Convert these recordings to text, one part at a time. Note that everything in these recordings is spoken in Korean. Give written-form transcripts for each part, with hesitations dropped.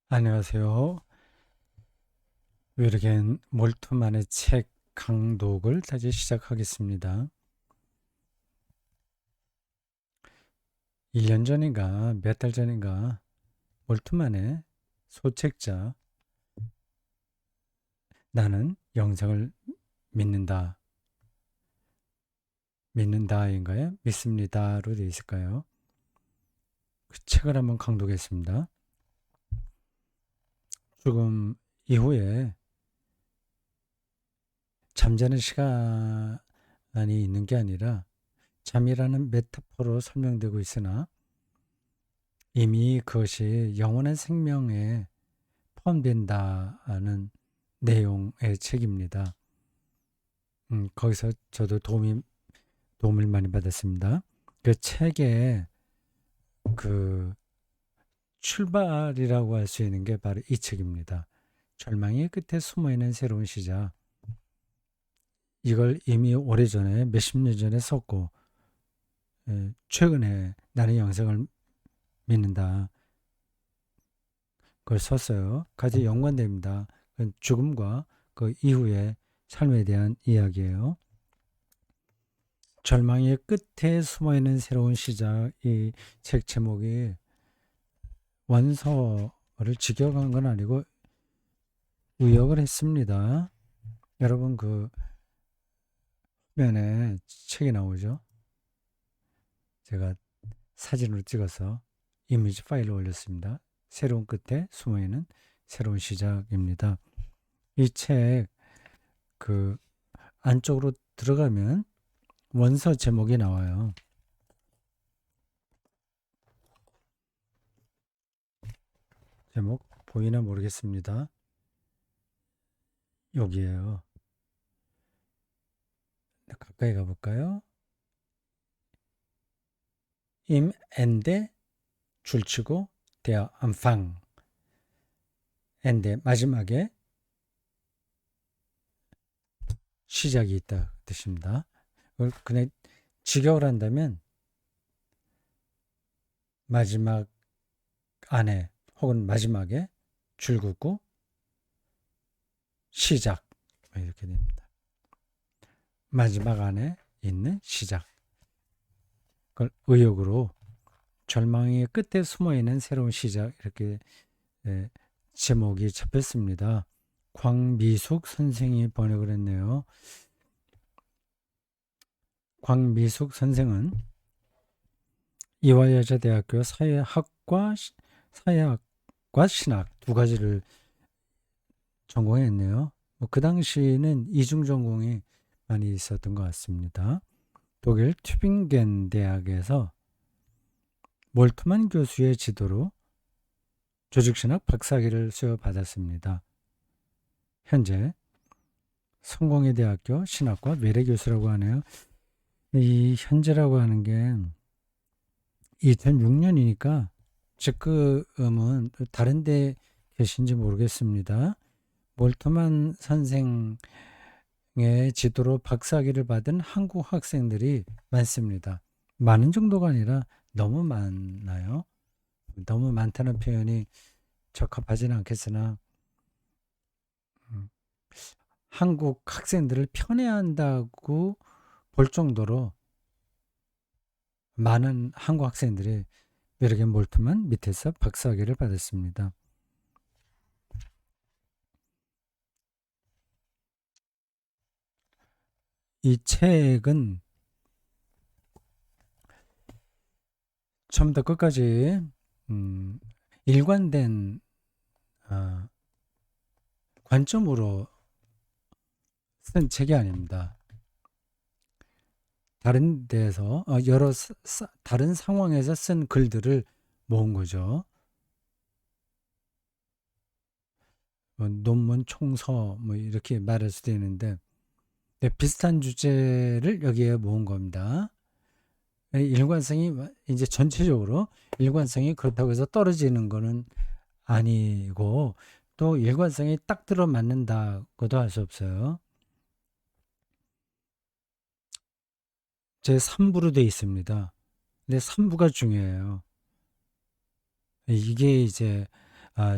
안녕하세요. 위르겐 몰트만의 책 강독을 다시 시작하겠습니다. 1년 전인가 몇 달 전인가 몰트만의 소책자 나는 영성을 믿는다. 믿는다인가요? 믿습니다로 되어 있을까요? 그 책을 한번 강독했습니다. 죽음 이후에 잠자는 시간이 있는 게 아니라 잠이라는 메타포로 설명되고 있으나 이미 그것이 영원한 생명에 포함된다는 내용의 책입니다. 거기서 저도 도움을 많이 받았습니다. 그 책의 그 출발이라고 할 수 있는 게 바로 이 책입니다. 절망의 끝에 숨어있는 새로운 시작. 이걸 이미 오래전에 몇십 년 전에 썼고 최근에 나는 영생을 믿는다. 그걸 썼어요. 같이 연관됩니다. 죽음과 그 이후의 삶에 대한 이야기예요. 절망의 끝에 숨어있는 새로운 시작. 이 책 제목이 원서를 직역한 건 아니고 의역을 했습니다. 여러분 그 화면에 책이 나오죠. 제가 사진으로 찍어서 이미지 파일을 올렸습니다. 새로운 끝에 숨어있는 새로운 시작입니다. 이 책 그 안쪽으로 들어가면 원서 제목이 나와요. 제목 보이나 모르겠습니다. 여기에요. 가까이 가볼까요? Im Ende 줄치고 der Anfang. Ende 마지막에 시작이 있다 뜻입니다. 그걸 그냥 직역을 한다면 마지막 안에 혹은 마지막에 줄 긋고 시작 이렇게 됩니다. 마지막 안에 있는 시작. 그걸 의역으로 절망의 끝에 숨어있는 새로운 시작 이렇게 제목이 잡혔습니다. 광미숙 선생이 번역을 했네요. 광미숙 선생은 이화여자대학교 사회학과 신학 두 가지를 전공했네요. 그 당시에는 이중 전공이 많이 있었던 것 같습니다. 독일 튜빙겐 대학에서 몰트만 교수의 지도로 조직신학 박사학위를 수여받았습니다. 현재 성공회 대학교 신학과 외래 교수라고 하네요. 이 현재라고 하는 게 2006년이니까 지금은 다른 데 계신지 모르겠습니다. 몰트만 선생의 지도로 박사학위를 받은 한국 학생들이 많습니다. 많은 정도가 아니라 너무 많아요. 너무 많다는 표현이 적합하지는 않겠으나 한국 학생들을 편애한다고 볼 정도로 많은 한국 학생들이 베르겐 몰트만 밑에서 박사학위를 받았습니다. 이 책은 처음부터 끝까지 일관된 관점으로 쓴 책이 아닙니다. 다른 데서 여러 다른 상황에서 쓴 글들을 모은 거죠. 논문 총서 뭐 이렇게 말할 수도 있는데 비슷한 주제를 여기에 모은 겁니다. 일관성이 이제 전체적으로 일관성이 그렇다고 해서 떨어지는 거는 아니고 또 일관성이 딱 들어맞는다고도 할 수 없어요. 제 3부로 되어 있습니다. 근데 3부가 중요해요. 이게 이제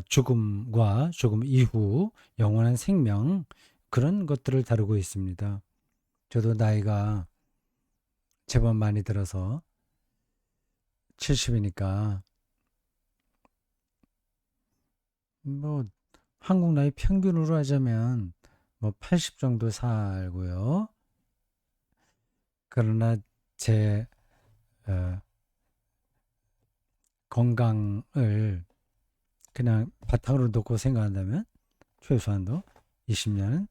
죽음과 죽음 이후 영원한 생명 그런 것들을 다루고 있습니다. 저도 나이가 제법 많이 들어서 70이니까 뭐 한국 나이 평균으로 하자면 뭐 80 정도 살고요. 그러나 제 어, 건강을 그냥 바탕으로 놓고 생각한다면 최소한도 20년은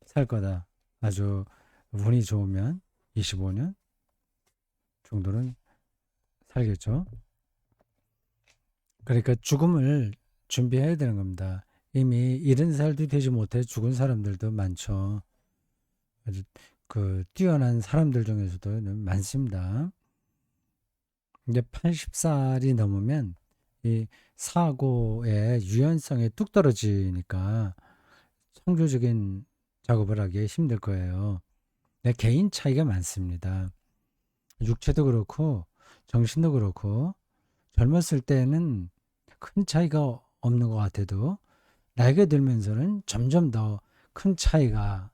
살 거다. 아주 운이 좋으면 25년 정도는 살겠죠. 그러니까 죽음을 준비해야 되는 겁니다. 이미 70살도 되지 못해 죽은 사람들도 많죠. 아주 그 뛰어난 사람들 중에서도 많습니다. 이제 80살이 넘으면 이 사고의 유연성이 뚝 떨어지니까 창조적인 작업을 하기 힘들 거예요. 개인 차이가 많습니다. 육체도 그렇고 정신도 그렇고 젊었을 때는 큰 차이가 없는 것 같아도 나이가 들면서는 점점 더 큰 차이가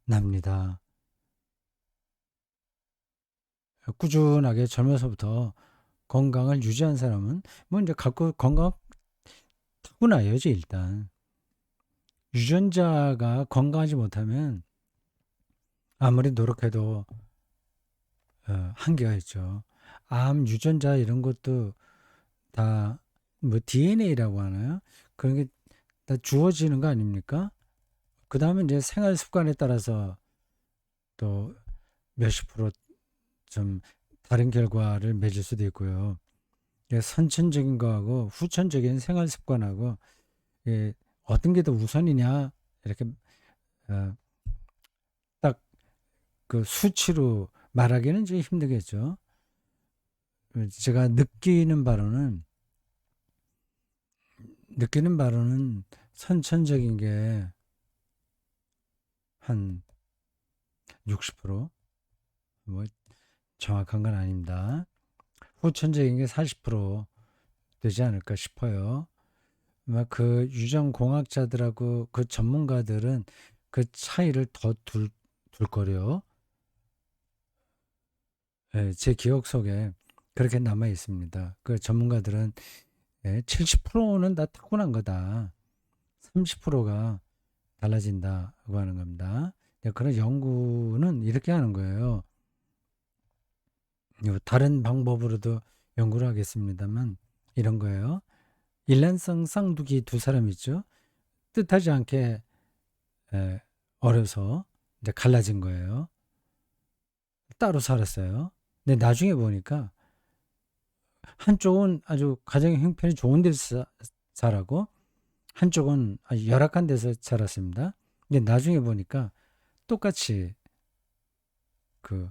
납니다. 꾸준하게 젊어서부터 건강을 유지한 사람은 뭐 이제 갖고 건강 타고나야지 일단. 유전자가 건강하지 못하면 아무리 노력해도 한계가 있죠. 암 유전자 이런 것도 다 뭐 DNA라고 하나요? 그런 게 다 주어지는 거 아닙니까? 그 다음에 이제 생활 습관에 따라서 또 몇십 프로 좀 다른 결과를 맺을 수도 있고요. 선천적인 거하고 후천적인 생활 습관하고 어떤 게 더 우선이냐 이렇게 어, 딱 그 수치로 말하기는 좀 힘들겠죠. 제가 느끼는 바로는 선천적인 게 한 60%뭐 정확한 건 아닙니다. 후천적인 게 40% 되지 않을까 싶어요. 그 유전공학자들하고 그 전문가들은 그 차이를 더 둘 거래요. 제 기억 속에 그렇게 남아 있습니다. 그 전문가들은 70%는 다 타고난 거다. 30%가 달라진다고 하는 겁니다. 그런 연구는 이렇게 하는 거예요. 다른 방법으로도 연구를 하겠습니다만 이런 거예요. 일란성 쌍둥이 두 사람 있죠. 뜻하지 않게 어려서 이제 갈라진 거예요. 따로 살았어요. 근데 나중에 보니까 한쪽은 아주 가정의 형편이 좋은 데서 자라고 한쪽은 아주 열악한 데서 자랐습니다. 근데 나중에 보니까 똑같이 그뭐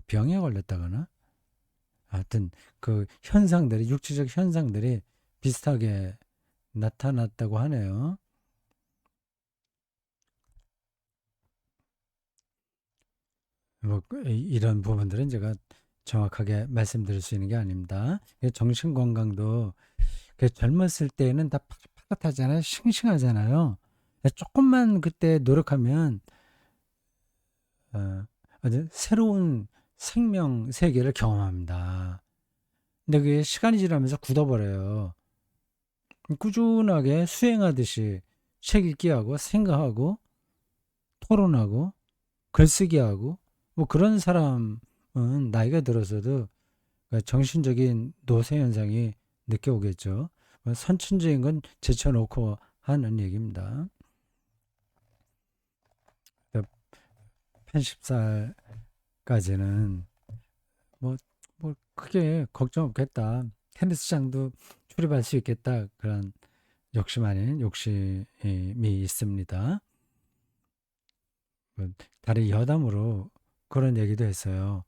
병에 걸렸다거나 하여튼 그 현상들이 육체적 현상들이 비슷하게 나타났다고 하네요. 뭐 이런 부분들은 제가 정확하게 말씀드릴 수 있는 게 아닙니다. 정신 건강도 젊었을 때는 다 파릇파릇하잖아요. 싱싱하잖아요. 조금만 그때 노력하면 아주 새로운 생명 세계를 경험합니다. 근데 그게 시간이 지나면서 굳어버려요. 꾸준하게 수행하듯이 책 읽기하고 생각하고 토론하고 글쓰기하고 뭐 그런 사람은 나이가 들어서도 정신적인 노쇠 현상이 늦게 오겠죠. 선천적인 건 제쳐놓고 하는 얘기입니다. 80살까지는 뭐, 뭐 크게 걱정 없겠다. 테니스장도 출입할 수 있겠다. 그런 욕심 아닌 욕심이 있습니다. 다른 여담으로 그런 얘기도 했어요.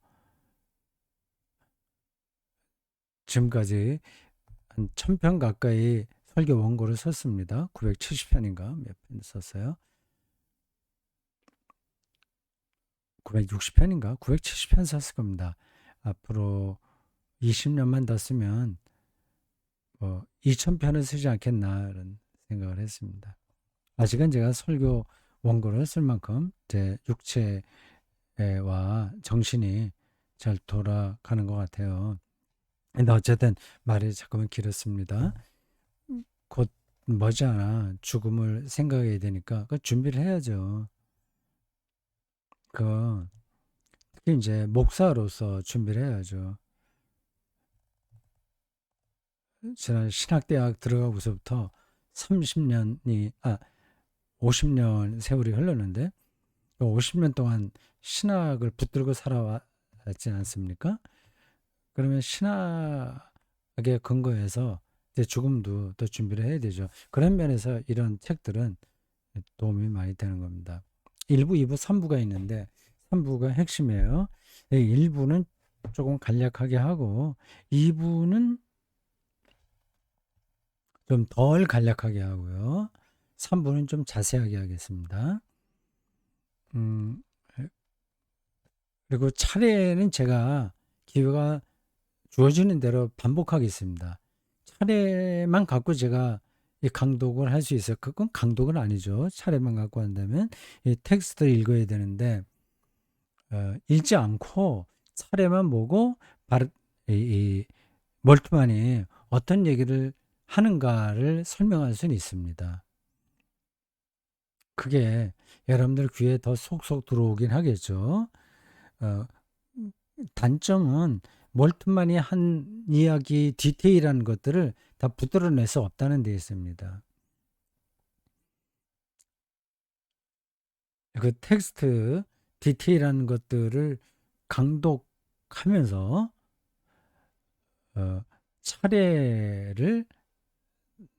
지금까지 한 1000편 가까이 설교 원고를 썼습니다. 970편인가 몇 편 썼어요. 960편인가 970편 썼을 겁니다. 앞으로 20년만 더 쓰면 2,000편을 쓰지 않겠나 이런 생각을 했습니다. 아직은 제가 설교 원고를 쓸 만큼 제 육체와 정신이 잘 돌아가는 것 같아요. 근데 어쨌든 말이 잠깐만 길었습니다. 곧 머지않아 죽음을 생각해야 되니까 그 준비를 해야죠. 그 특히 이제 목사로서 준비를 해야죠. 제가 신학대학 들어가고서부터 50년 세월이 흘렀는데 50년 동안 신학을 붙들고 살아왔지 않습니까? 그러면 신학의 근거에서 이제 죽음도 또 준비를 해야 되죠. 그런 면에서 이런 책들은 도움이 많이 되는 겁니다. 1부, 2부, 3부가 있는데 3부가 핵심이에요. 1부는 조금 간략하게 하고 2부는 좀 덜 간략하게 하고요. 3부는 좀 자세하게 하겠습니다. 음, 그리고 차례는 제가 기회가 주어지는 대로 반복하겠습니다. 차례만 갖고 제가 이 강독을 할 수 있어요. 그건 강독은 아니죠. 차례만 갖고 한다면 이 텍스트를 읽어야 되는데 읽지 않고 차례만 보고 이 멀티만이 어떤 얘기를 하는가를 설명할 수는 있습니다. 그게 여러분들 귀에 더 속속 들어오긴 하겠죠. 어, 단점은 몰트만이 한 이야기 디테일한 것들을 다 붙들어낼 수 없다는 데 있습니다. 그 텍스트 디테일한 것들을 강독하면서 차례를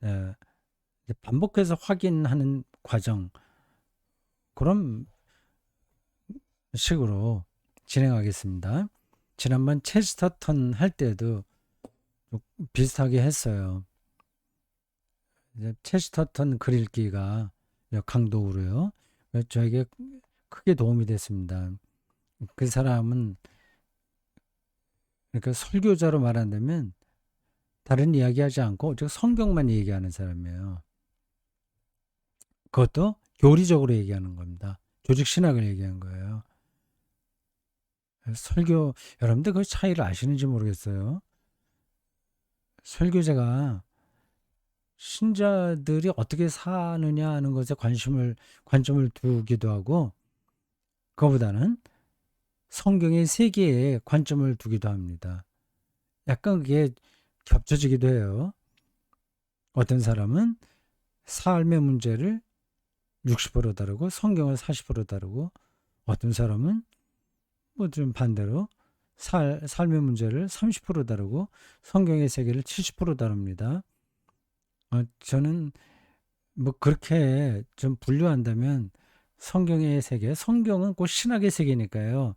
어, 반복해서 확인하는 과정, 그런 식으로 진행하겠습니다. 지난번 체스터턴 할 때도 비슷하게 했어요. 체스터턴 글 읽기가 강독으로요. 저에게 크게 도움이 됐습니다. 그 사람은 그러니까 설교자로 말한다면 다른 이야기하지 않고 오직 성경만 얘기하는 사람이에요. 그것도 교리적으로 얘기하는 겁니다. 조직 신학을 얘기한 거예요. 설교, 여러분들 그 차이를 아시는지 모르겠어요. 설교자가 신자들이 어떻게 사느냐 하는 것에 관점을 두기도 하고, 그거보다는 성경의 세계에 관점을 두기도 합니다. 약간 그게 겹쳐지기도 해요. 어떤 사람은 삶의 문제를 60% 다루고 성경을 40% 다루고, 어떤 사람은 뭐 좀 반대로 삶의 문제를 30% 다루고 성경의 세계를 70% 다룹니다. 저는 뭐 그렇게 좀 분류한다면 성경의 세계, 성경은 곧 신학의 세계니까요.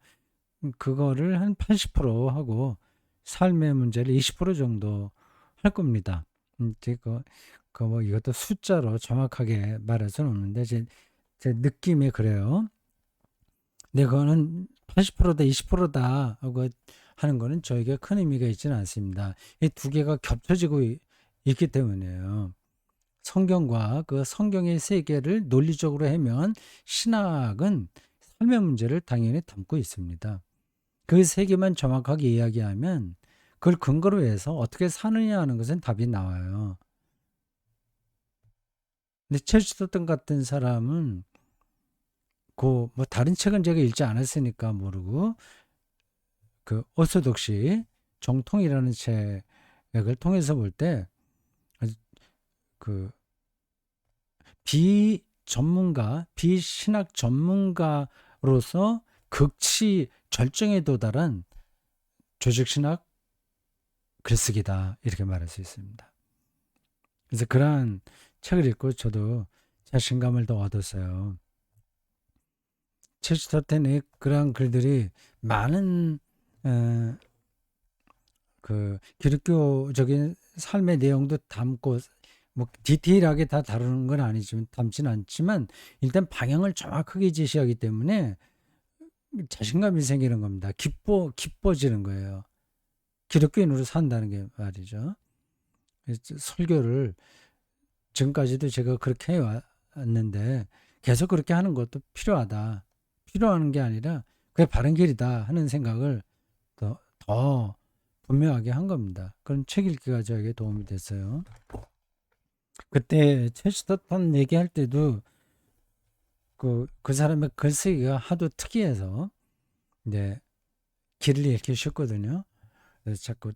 그거를 한 80% 하고 삶의 문제를 20% 정도 할 겁니다. 뭐 이것도 숫자로 정확하게 말할 수는 없는데 제 느낌이 그래요. 근데 그거는 80%다, 20%다 하고 하는 거는 저에게 큰 의미가 있지는 않습니다. 이 두 개가 겹쳐지고 있기 때문이에요. 성경과 그 성경의 세계를 논리적으로 해면 신학은 삶의 문제를 당연히 담고 있습니다. 그 세계만 정확하게 이야기하면 그걸 근거로 해서 어떻게 사느냐 하는 것은 답이 나와요. 근데 체스터턴 같은 사람은 그 뭐 다른 책은 제가 읽지 않았으니까 모르고 그 오소독시 정통이라는 책을 통해서 볼 때 그 비전문가, 비신학 전문가로서 극치 절정에 도달한 조직신학 글쓰기다 이렇게 말할 수 있습니다. 그래서 그러한 책을 읽고 저도 자신감을 더 얻었어요. 체스터턴의 그러한 글들이 많은 그 기독교적인 삶의 내용도 담고 뭐 디테일하게 다 다루는 건 아니지만 담지는 않지만 일단 방향을 정확하게 제시하기 때문에 자신감이 생기는 겁니다. 기뻐지는 거예요. 기독교인으로 산다는 게 말이죠. 설교를 지금까지도 제가 그렇게 해왔는데 계속 그렇게 하는 것도 필요하다. 필요한 게 아니라 그게 바른 길이다 하는 생각을 더 분명하게 한 겁니다. 그런 책 읽기가 저에게 도움이 됐어요. 그때 체스터턴 얘기할 때도 그 사람의 글쓰기가 하도 특이해서 이제 길을 잃기 쉽거든요. 그래서 자꾸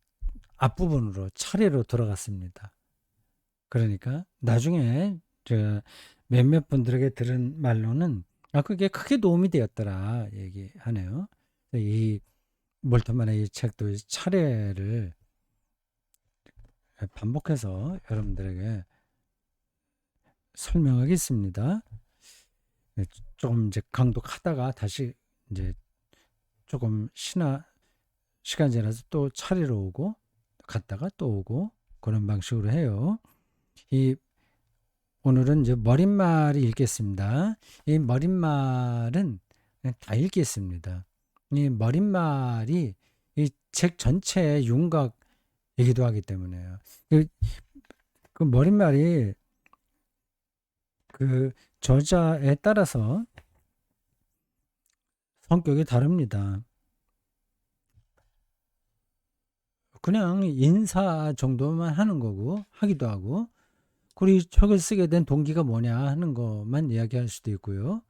앞부분으로 차례로 돌아갔습니다. 그러니까 나중에 저 몇몇 분들에게 들은 말로는 그게 크게 도움이 되었더라 얘기하네요. 이 몰트만의 이 책도 차례를 반복해서 여러분들에게 설명하겠습니다. 조금 이제 강독하다가 다시 이제 조금 시간 지나서 또 차례로 오고 갔다가 또 오고 그런 방식으로 해요. 오늘은 이제 머릿말이 읽겠습니다. 이 머릿말은 다 읽겠습니다. 이 머릿말이 이 책 전체의 윤곽이기도 하기 때문에요. 그 머릿말이 그 저자에 따라서 성격이 다릅니다. 그냥 인사 정도만 하는 거고 하기도 하고 그리고 이 책을 쓰게 된 동기가 뭐냐 하는 것만 이야기할 수도 있고요.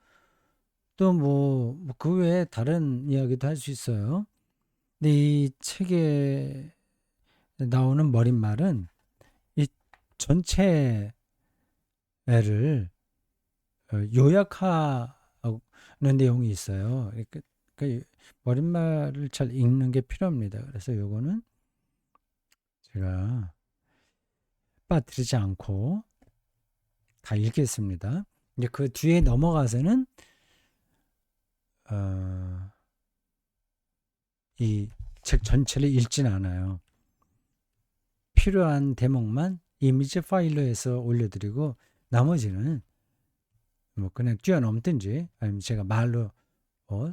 또 그 외에 다른 이야기도 할 수 있어요. 근데 이 책에 나오는 머릿말은 이 전체를 요약하는 내용이 있어요. 그 머릿말을 잘 읽는 게 필요합니다. 그래서 요거는 제가 빠뜨리지 않고 다 읽겠습니다. 이제 그 뒤에 넘어가서는 이 책 전체를 읽진 않아요. 필요한 대목만 이미지 파일로 해서 올려드리고 나머지는 그냥 뛰어넘든지 아니면 제가 말로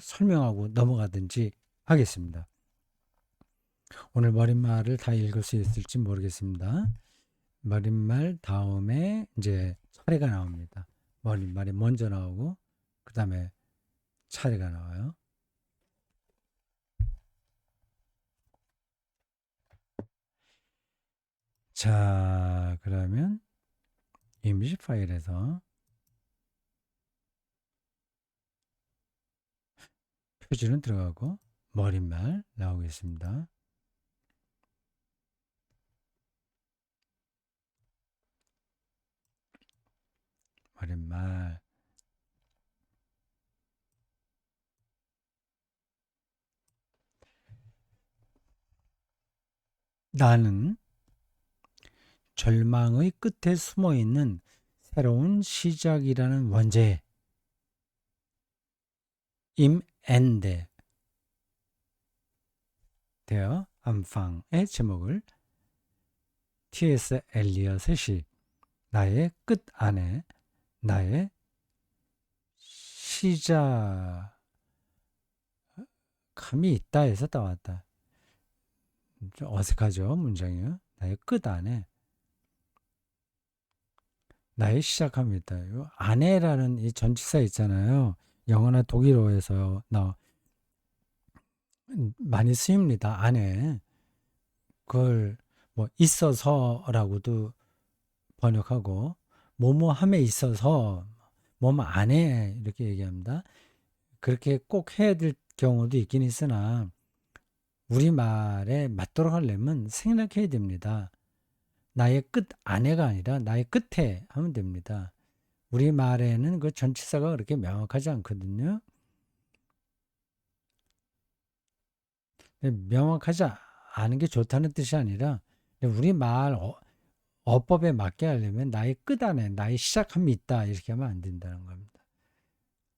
설명하고 넘어가든지 하겠습니다. 오늘 머릿말을 다 읽을 수 있을지 모르겠습니다. 머릿말 다음에 이제 차례가 나옵니다. 머릿말이 먼저 나오고 그 다음에 차례가 나와요. 자, 그러면 이미지 파일에서 표지는 들어가고 머릿말 나오겠습니다. 머릿말 나는 절망의 끝에 숨어있는 새로운 시작이라는 원제 임엔데 데어 안팡의 제목을 T.S. 엘리엇의 시 나의 끝 안에 나의 시작감이 있다 해서 따왔다. 좀 어색하죠 문장이요. 나의 끝 안에 나의 시작함이 있다. 요 안에라는 이 전치사 있잖아요. 영어나 독일어에서 많이 쓰입니다. 안에 그걸 있어서라고도 번역하고 뭐뭐함에 있어서 뭐뭐 안에 이렇게 얘기합니다. 그렇게 꼭 해야 될 경우도 있긴 있으나 우리말에 맞도록 하려면 생략해야 됩니다. 나의 끝 안에가 아니라 나의 끝에 하면 됩니다. 우리말에는 그 전치사가 그렇게 명확하지 않거든요. 명확하지 않은 게 좋다는 뜻이 아니라 우리말 어법에 맞게 하려면 나의 끝 안에 나의 시작함이 있다 이렇게 하면 안 된다는 겁니다.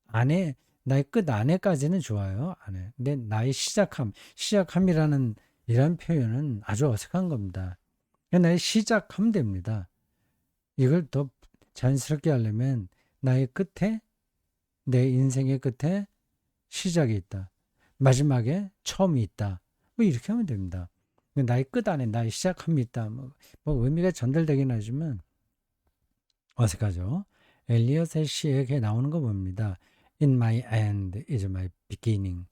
안에 나의 끝 안에까지는 좋아요. 안에. 근데 나의 시작함이라는 이런 표현은 아주 어색한 겁니다. 나의 시작하면 됩니다. 이걸 더 자연스럽게 하려면 나의 끝에 내 인생의 끝에 시작이 있다. 마지막에 처음이 있다. 이렇게 하면 됩니다. 나의 끝 안에 나의 시작합니다. 뭐 의미가 전달되긴 하지만 어색하죠. 엘리엇의 시에 나오는 거 봅니다. In my end is my beginning.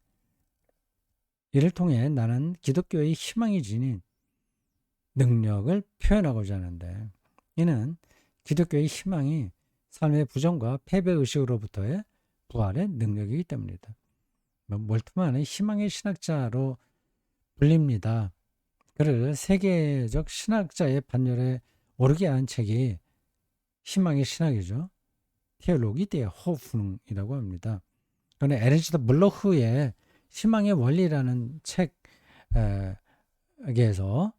이를 통해 나는 기독교의 희망이 지닌 능력을 표현하고자 하는데, 이는 기독교의 희망이 삶의 부정과 패배의식으로부터의 부활의 능력이기 때문이다. 몰트만은 희망의 신학자로 불립니다. 그를 세계적 신학자의 반열에 오르게 한 책이 희망의 신학이죠. 테올로기 대 호프능이라고 합니다. 그런데 에르니스트 물러흐의 희망의 원리라는 책에서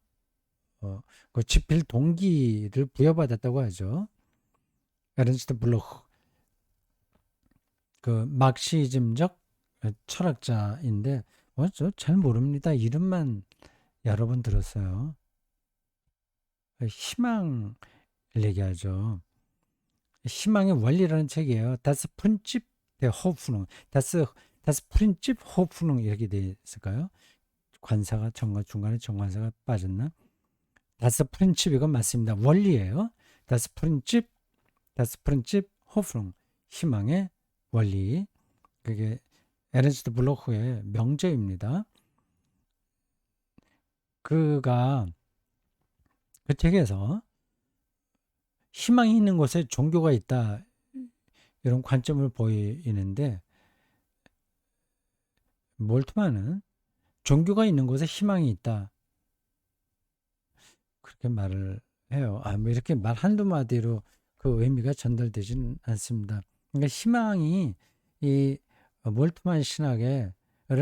그 집필 동기를 부여받았다고 하죠. 에르니스트 물러흐, 그 막시즘적 철학자인데 저 잘 모릅니다. 이름만 여러 번 들었어요. 희망을 얘기하죠. 희망의 원리라는 책이에요. Das Prinzip der Hoffnung. Das Prinzip Hoffnung 이렇게 돼 있을까요? 관사가 중간에 정관사가 빠졌나? Das Prinzip 이건 맞습니다. 원리예요. Das Prinzip Hoffnung. 희망의 원리. 그게 에르니스트 블로흐의 명제입니다. 그가 그 책에서 희망이 있는 곳에 종교가 있다, 이런 관점을 보이는데, 몰트만은 종교가 있는 곳에 희망이 있다, 그렇게 말을 해요. 뭐 이렇게 말 한두 마디로 그 의미가 전달되지는 않습니다. 그러니까 희망이 이 몰트만 신학을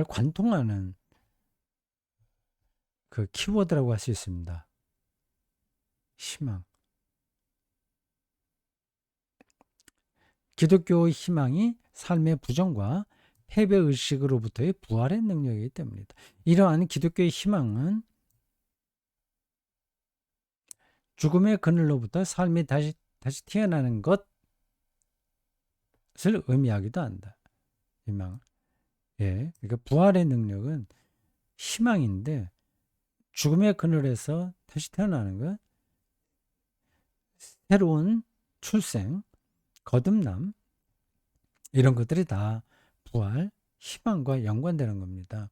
관통하는 그 키워드라고 할 수 있습니다. 희망. 기독교의 희망이 삶의 부정과 패배의식으로부터의 부활의 능력이기 때문이다. 이러한 기독교의 희망은 죽음의 그늘로부터 삶이 다시 태어나는 것을 의미하기도 한다. 희망. 그러니까 부활의 능력은 희망인데, 죽음의 그늘에서 다시 태어나는 것, 새로운 출생, 거듭남, 이런 것들이 다 부활, 희망과 연관되는 겁니다.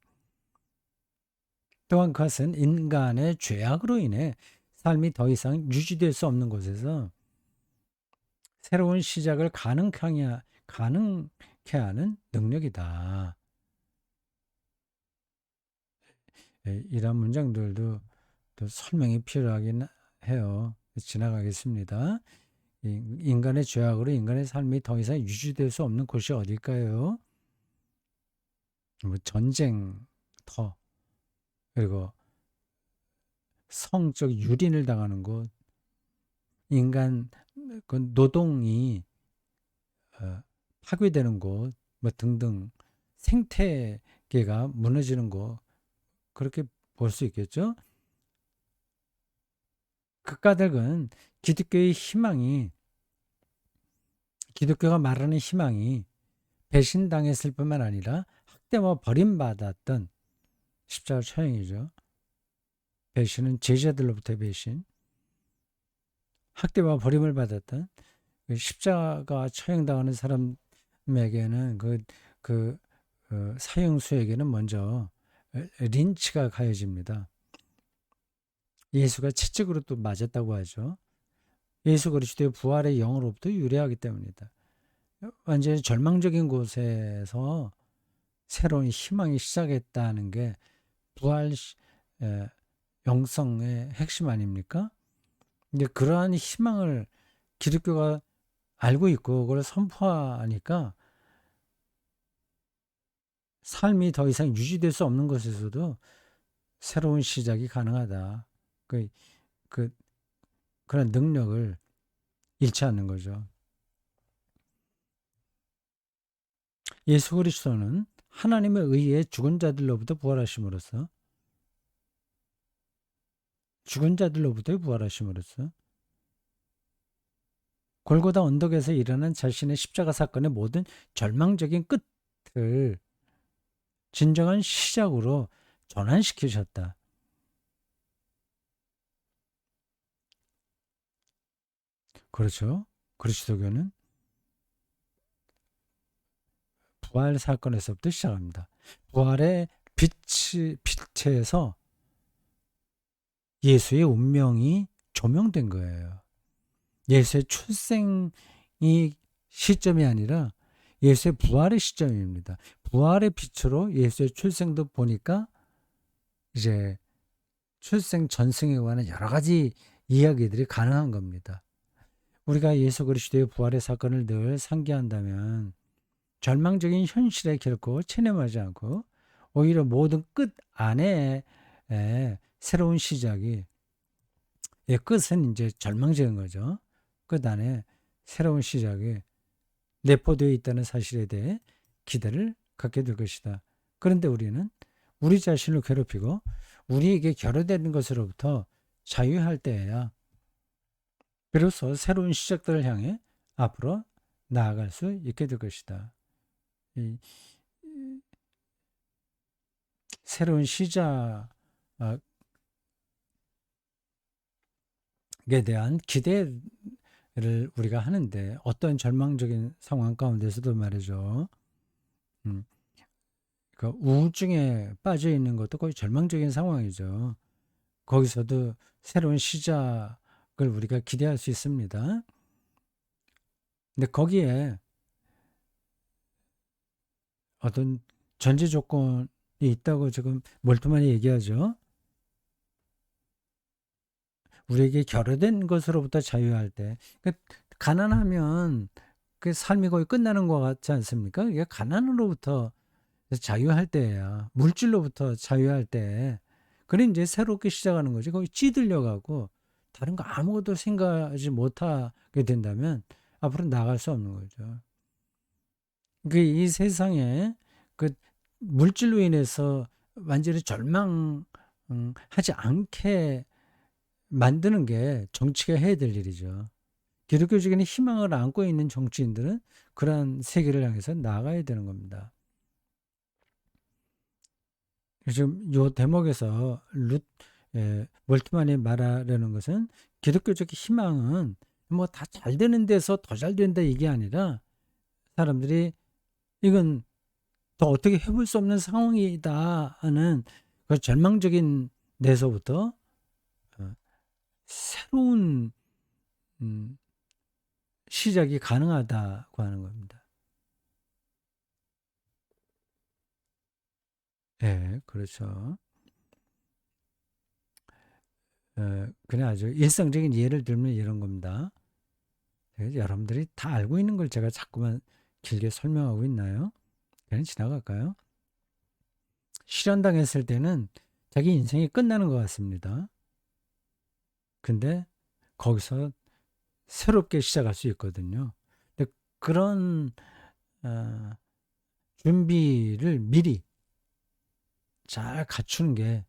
또한 그것은 인간의 죄악으로 인해 삶이 더 이상 유지될 수 없는 곳에서 새로운 시작을 가능케 하는 능력이다. 이런 문장들도 또 설명이 필요하긴 해요. 지나가겠습니다. 인간의 죄악으로 인간의 삶이 더 이상 유지될 수 없는 곳이 어딜까요? 전쟁터, 그리고 성적 유린을 당하는 곳, 인간 그 노동이 파괴되는 곳, 등등 생태계가 무너지는 곳, 그렇게 볼 수 있겠죠. 극가득은 기독교가 말하는 희망이 배신당했을 뿐만 아니라 학대와 버림받았던 십자가 처형이죠. 배신은 제자들로부터의 배신, 학대와 버림을 받았던 십자가 처형당하는 사람에게는 사형수에게는 먼저 린치가 가해집니다. 예수가 채찍으로 또 맞았다고 하죠. 예수 그리스도의 부활의 영으로부터 유래하기 때문이다. 완전히 절망적인 곳에서 새로운 희망이 시작했다는 게 부활 영성의 핵심 아닙니까? 근데 그러한 희망을 기독교가 알고 있고 그걸 선포하니까 삶이 더 이상 유지될 수 없는 곳에서도 새로운 시작이 가능하다. 그런 능력을 잃지 않는 거죠. 예수 그리스도는 하나님의 의에 죽은 자들로부터 부활하심으로써 골고다 언덕에서 일어난 자신의 십자가 사건의 모든 절망적인 끝을 진정한 시작으로 전환시키셨다. 그렇죠. 그리스도교는 부활 사건에서부터 시작합니다. 부활의 빛에서 예수의 운명이 조명된 거예요. 예수의 출생이 시점이 아니라 예수의 부활의 시점입니다. 부활의 빛으로 예수의 출생도 보니까 이제 출생 전승에 관한 여러 가지 이야기들이 가능한 겁니다. 우리가 예수 그리스도의 부활의 사건을 늘 상기한다면 절망적인 현실에 결코 체념하지 않고 오히려 모든 끝 안에 새로운 시작이, 끝은 이제 절망적인 거죠. 끝 안에 새로운 시작이 내포되어 있다는 사실에 대해 기대를 갖게 될 것이다. 그런데 우리는 우리 자신을 괴롭히고 우리에게 결여되는 것으로부터 자유할 때에야 비로소 새로운 시작들을 향해 앞으로 나아갈 수 있게 될 것이다. 이 새로운 시작에 대한 기대를 우리가 하는데 어떤 절망적인 상황 가운데서도 말이죠. 그 우울증에 빠져 있는 것도 거의 절망적인 상황이죠. 거기서도 새로운 시작을 우리가 기대할 수 있습니다. 근데 거기에 어떤 전제 조건이 있다고 지금 몰트만이 얘기하죠. 우리에게 결여된 것으로부터 자유할 때, 가난하면 그 삶이 거의 끝나는 것 같지 않습니까? 이게 가난으로부터 자유할 때야, 물질로부터 자유할 때, 그래 이제 새롭게 시작하는 거지. 거기 찌들려가고 다른 거 아무것도 생각하지 못하게 된다면 앞으로 나갈 수 없는 거죠. 이 세상에 그 물질로 인해서 완전히 절망하지 않게 만드는 게 정치가 해야 될 일이죠. 기독교적인 희망을 안고 있는 정치인들은 그러한 세계를 향해서 나아가야 되는 겁니다. 지금 요 대목에서 몰트만이 말하려는 것은 기독교적 희망은 뭐 다 잘 되는 데서 더 잘 된다 이게 아니라 사람들이 이건 더 어떻게 해볼 수 없는 상황이다 하는 그 절망적인 데서부터 새로운 시작이 가능하다고 하는 겁니다. 네, 그렇죠. 그냥 아주 일상적인 예를 들면 이런 겁니다. 여러분들이 다 알고 있는 걸 제가 자꾸만 길게 설명하고 있나요? 그냥 지나갈까요? 실현당했을 때는 자기 인생이 끝나는 것 같습니다. 근데 거기서 새롭게 시작할 수 있거든요. 근데 그런 준비를 미리 잘 갖추는 게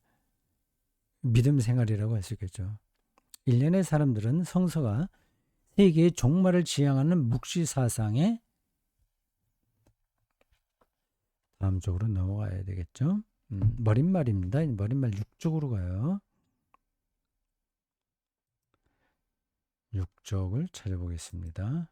믿음 생활이라고 할 수 있겠죠. 일련의 사람들은 성서가 세계의 종말을 지향하는 묵시 사상의 다음 쪽으로 넘어가야 되겠죠. 머릿말입니다. 머릿말 6쪽으로 가요. 6쪽을 찾아보겠습니다.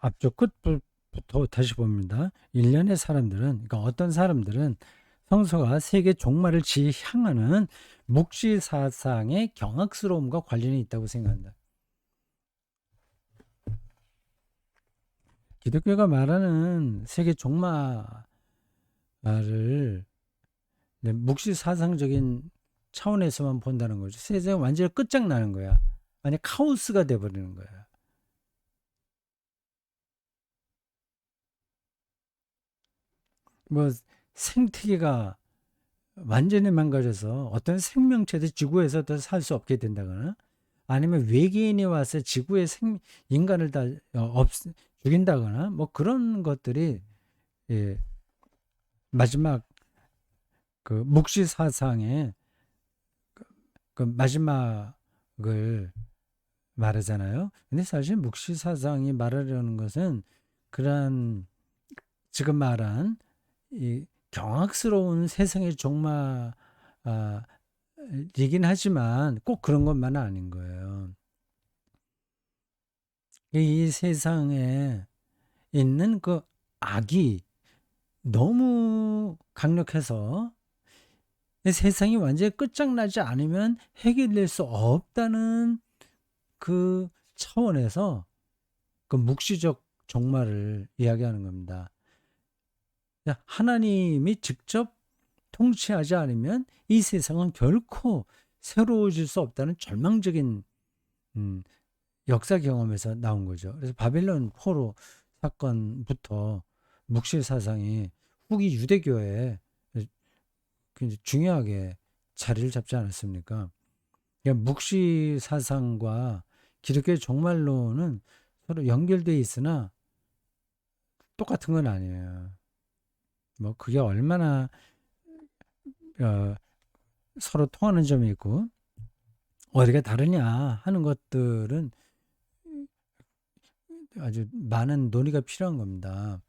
앞쪽 끝부터 다시 봅니다. 일련의 사람들은, 그러니까 어떤 사람들은 성서가 세계 종말을 지향하는 묵시 사상의 경악스러움과 관련이 있다고 생각한다. 기독교가 말하는 세계 종말을 묵시 사상적인 차원에서만 본다는 거죠. 세상이 완전히 끝장나는 거야. 아니 카오스가 돼버리는 거야. 뭐 생태계가 완전히 망가져서 어떤 생명체도 지구에서 더 살 수 없게 된다거나 아니면 외계인이 와서 지구의 인간을 다 죽인다거나 뭐 그런 것들이 마지막 그 묵시 사상의 그 마지막을 말하잖아요. 근데 사실 묵시사상이 말하려는 것은 그러한 지금 말한 이 경악스러운 세상의 종말이긴 하지만 꼭 그런 것만은 아닌 거예요. 이 세상에 있는 그 악이 너무 강력해서 이 세상이 완전히 끝장나지 않으면 해결될 수 없다는 그 차원에서 그 묵시적 종말을 이야기하는 겁니다. 하나님이 직접 통치하지 않으면 이 세상은 결코 새로워질 수 없다는 절망적인 음, 역사 경험에서 나온 거죠. 그래서 바벨론 포로 사건부터 묵시 사상이 후기 유대교에 굉장히 중요하게 자리를 잡지 않았습니까? 그러니까 묵시 사상과 기독교의 종말론은 서로 연결되어 있으나 똑같은 건 아니에요. 뭐 그게 얼마나 어, 서로 통하는 점이 있고 어디가 다르냐 하는 것들은 아주 많은 논의가 필요한 겁니다.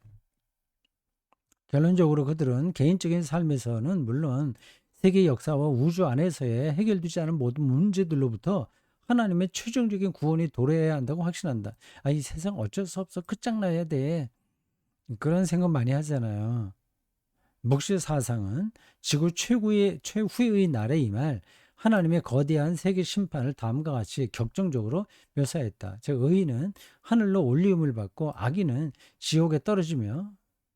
결론적으로 그들은 개인적인 삶에서는 물론 세계 역사와 우주 안에서의 해결되지 않은 모든 문제들로부터 하나님의 최종적인 구원이 도래해야 한다고 확신한다. 이 세상 어쩔 수 없어. 끝장나야 돼. 그런 생각 많이 하잖아요. 묵시 사상은 지구 최후의 날에 임할 하나님의 거대한 세계 심판을 다음과 같이 격정적으로 묘사했다. 즉 의인은 하늘로 올리움을 받고 악인은 지옥에 떨어지며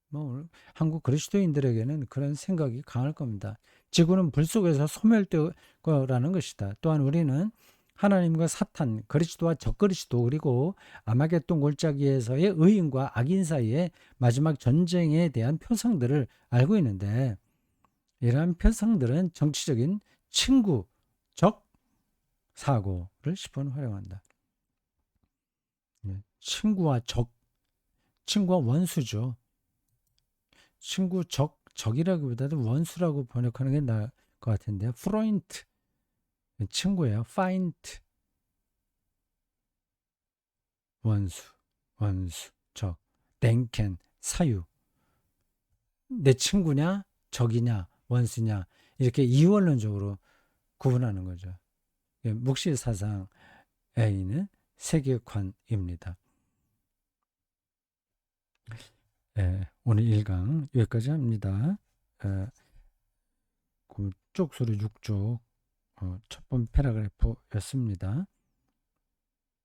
뭐 한국 그리스도인들에게는 그런 생각이 강할 겁니다. 지구는 불 속에서 소멸될 거라는 것이다. 또한 우리는 하나님과 사탄, 그리스도와 적그리스도 그리고 아마겟돈 골짜기에서의 의인과 악인 사이의 마지막 전쟁에 대한 표상들을 알고 있는데 이러한 표상들은 정치적인 친구적 사고를 10번 활용한다. 친구와 적, 친구와 원수죠. 친구 적이라기보다도 원수라고 번역하는 게 나을 것 같은데요. 프로인트 친구예요. 파인트 원수 적 댕켄 사유 내 친구냐 적이냐 원수냐 이렇게 이원론적으로 구분하는 거죠. 묵시 사상 A는 세계관입니다. 오늘 1강 여기까지 합니다. 쭉 수로 6쪽 첫 번 패러그래프였습니다.